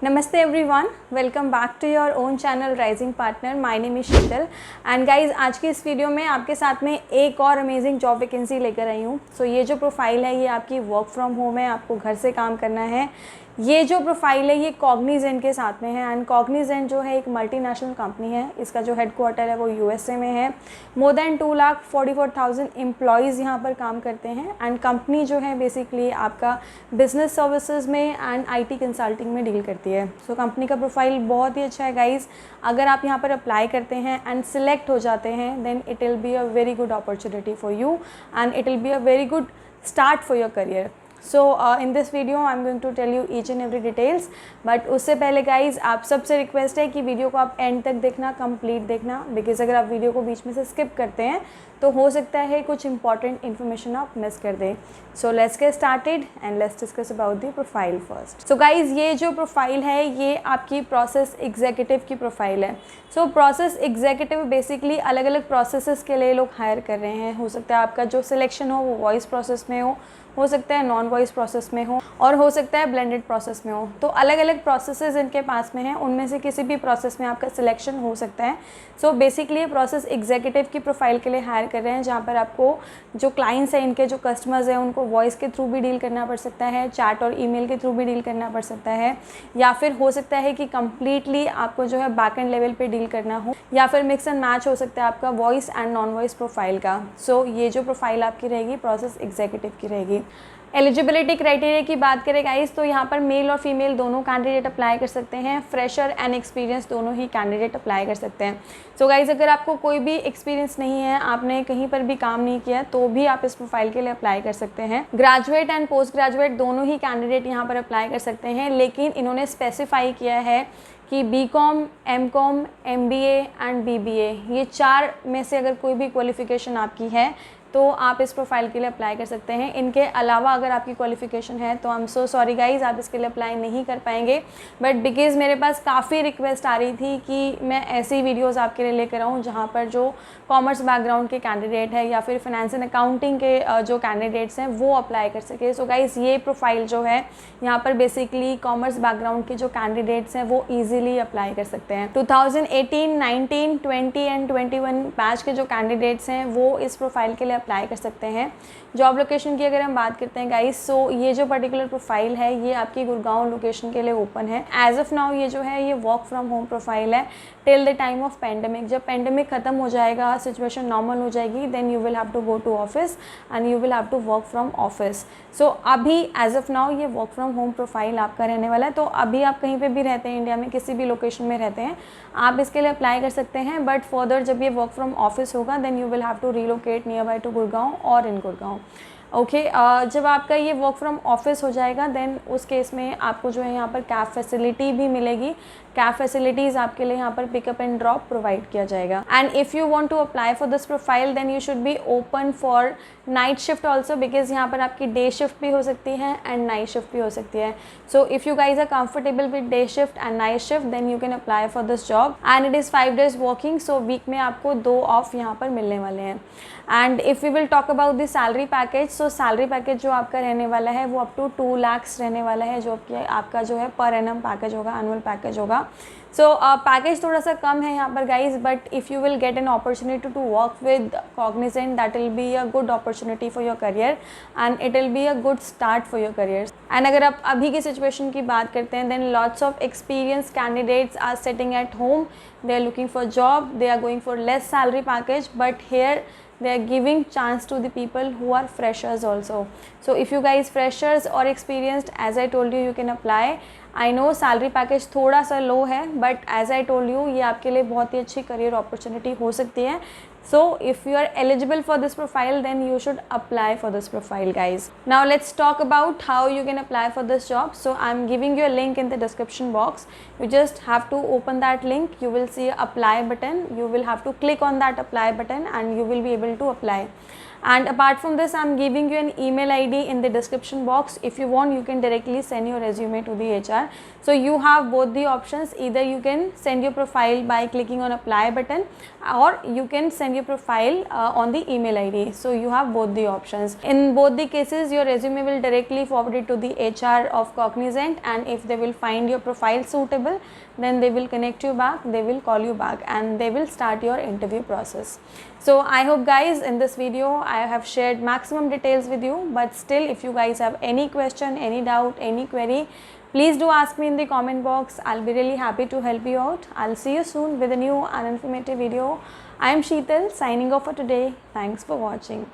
Namaste everyone, welcome back to your own channel Rising Partner. My name is Sheetal and guys आज की इस video में आपके साथ में एक और अमेजिंग जॉब वैकेंसी लेकर आई हूँ। सो ये जो प्रोफाइल है ये आपकी वर्क फ्रॉम होम है, आपको घर से काम करना है। ये जो प्रोफाइल है ये कॉग्निजेंट के साथ में है एंड कॉग्निजेंट जो है एक मल्टीनेशनल कंपनी है। इसका जो हेडक्वार्टर है वो यूएसए में है। मोर देन 2,44,000 एम्प्लॉयज़ यहाँ पर काम करते हैं एंड कंपनी जो है बेसिकली आपका बिजनेस सर्विसेज में एंड आईटी कंसल्टिंग में डील करती है। सो कंपनी का प्रोफाइल बहुत ही अच्छा है गाइज। अगर आप यहाँ पर अप्लाई करते हैं एंड सिलेक्ट हो जाते हैं then it will be a very good opportunity for you and it will be a very good start for your career. So in this video I'm going to tell you each and every details, but उससे पहले guys आप सबसे request है कि video को आप and तक देखना, कंप्लीट देखना, बिकॉज अगर आप वीडियो को बीच में से स्किप करते हैं तो हो सकता है कुछ इंपॉर्टेंट इन्फॉर्मेशन आप मिस कर दें। So let's get started and let's discuss about the profile first. So guys ये जो प्रोफाइल है ये आपकी प्रोसेस एग्जीक्यूटिव की प्रोफाइल है। सो प्रोसेस एग्जीक्यूटिव बेसिकली अलग अलग प्रोसेसेस के लिए लोग हायर कर रहे हैं। हो सकता है आपका जो सिलेक्शन हो वो वॉइस प्रोसेस में हो सकता है नॉन वॉइस प्रोसेस में हो और हो सकता है ब्लेंडेड प्रोसेस में हो। तो अलग अलग प्रोसेसेस इनके पास में हैं, उनमें से किसी भी प्रोसेस में आपका सिलेक्शन हो सकता है। सो बेसिकली ये प्रोसेस एग्जीक्यूटिव की प्रोफाइल के लिए हायर कर रहे हैं, जहाँ पर आपको जो क्लाइंट्स हैं, इनके जो कस्टमर्स हैं, उनको वॉइस के थ्रू भी डील करना पड़ सकता है, चैट और ईमेल के थ्रू भी डील करना पड़ सकता है, या फिर हो सकता है कि कम्प्लीटली आपको जो है बैक एंड लेवल पे डील करना हो, या फिर मिक्स एंड मैच हो सकता है आपका voice and non voice profile का। सो ये जो प्रोफाइल आपकी रहेगी प्रोसेस एग्जीक्यूटिव की रहेगी। एलिजिबिलिटी क्राइटेरिया की बात करें गाइस तो यहाँ पर मेल और फीमेल दोनों कैंडिडेट अप्लाई कर सकते हैं। फ्रेशर एंड एक्सपीरियंस दोनों ही कैंडिडेट अप्लाई कर सकते हैं। सो गाइस अगर आपको कोई भी एक्सपीरियंस नहीं है, आपने कहीं पर भी काम नहीं किया, तो भी आप इस प्रोफाइल के लिए अप्लाई कर सकते हैं। ग्रेजुएट एंड पोस्ट ग्रेजुएट दोनों ही कैंडिडेट यहाँ पर अप्लाई कर सकते हैं, लेकिन इन्होंने स्पेसिफाई किया है कि BCom, MCom, MBA and BBA ये चार में से अगर कोई भी क्वालिफिकेशन आपकी है तो आप इस प्रोफाइल के लिए अप्लाई कर सकते हैं। इनके अलावा अगर आपकी क्वालिफिकेशन है तो I am so sorry guys, आप इसके लिए अप्लाई नहीं कर पाएंगे। बट बिकॉज मेरे पास काफ़ी रिक्वेस्ट आ रही थी कि मैं ऐसी वीडियोस आपके लिए लेकर आऊँ जहाँ पर जो कॉमर्स बैकग्राउंड के कैंडिडेट है या फिर फाइनेंस एंड अकाउंटिंग के जो कैंडिडेट्स हैं वो अप्लाई कर सके। सो गाइज ये प्रोफाइल जो है यहाँ पर बेसिकली कॉमर्स बैकग्राउंड के जो कैंडिडेट्स हैं वो ईजिली अप्लाई कर सकते हैं। 2018, 19, 20 एंड 21 बैच के जो कैंडिडेट्स हैं वो इस प्रोफाइल के लिए अप्लाई कर सकते हैं। जॉब लोकेशन की अगर हम बात करते हैं गाइस, सो ये जो पर्टिकुलर प्रोफाइल है ये आपकी गुड़गांव लोकेशन के लिए ओपन है। एज ऑफ नाउ ये जो है ये वर्क फ्रॉम होम प्रोफाइल है till the time of pandemic. जब पेंडेमिक खत्म हो जाएगा, सिचुएशन नॉर्मल हो जाएगी, then you will have to go to office and you will have to work from office. So अभी एज ऑफ नाउ ये work from home profile आपका रहने वाला है। तो अभी आप कहीं पे भी रहते हैं, इंडिया में किसी भी लोकेशन में रहते हैं, आप इसके लिए अप्लाई कर सकते हैं। बट फर्दर जब ये वर्क फ्रॉम ऑफिस होगा then you will have to relocate nearby to Gurgaon और इन गुड़गांव। ओके जब आपका ये वर्क फ्रॉम ऑफिस हो जाएगा देन उस केस में आपको जो है यहाँ पर कैब फैसिलिटी भी मिलेगी। कैब फैसिलिटीज़ आपके लिए यहाँ पर पिकअप एंड ड्रॉप प्रोवाइड किया जाएगा। And if you want to apply for this profile then you should be open for night shift also, because यहाँ पर आपकी डे शिफ्ट भी हो सकती है एंड नाइट शिफ्ट भी हो सकती है। So if you guys are comfortable with day shift and night shift then you can apply for this job and it is 5 days working. So week में आपको 2 ऑफ यहाँ पर मिलने वाले हैं। And if we will talk about the salary package, so salary package जो आपका रहने वाला है वो अप टू 2 lakhs रहने वाला है, जो आपका जो है पर एनम पैकेज होगा, एनुअल पैकेज होगा। सो पैकेज थोड़ा सा कम है यहाँ पर guys, but if you will get an opportunity to work with Cognizant that will be a good opportunity for your career and it will be a good start for your career. And अगर आप अभी की situation की बात करते हैं देन lots of experience candidates are sitting at home, they are looking for job, they are going for less salary package, but here they are giving chance to the people who are freshers also. So if you guys freshers or experienced, as I told you, you can apply. I know salary package थोड़ा सा लो है, but as I told you ये आपके लिए बहुत ही अच्छी career opportunity हो सकती है। So if you are eligible for this profile then you should apply for this profile guys. Now let's talk about how you can apply for this job. So I'm giving you a link in the description box. You just have to open that link. You will see a apply button. You will have to click on that apply button and you will be able to apply. And apart from this, I'm giving you an email ID in the description box. If you want, you can directly send your resume to the HR. So you have both the options. Either you can send your profile by clicking on apply button, or you can send your profile on the email ID. So you have both the options. In both the cases, your resume will directly forwarded to the HR of Cognizant, and if they will find your profile suitable, then they will connect you back, they will call you back, and they will start your interview process. So I hope guys, in this video I have shared maximum details with you, but still if you guys have any question, any doubt, any query, please do ask me in the comment box. I'll be really happy to help you out. I'll see you soon with a new and informative video. I am Sheetal signing off for today. Thanks for watching.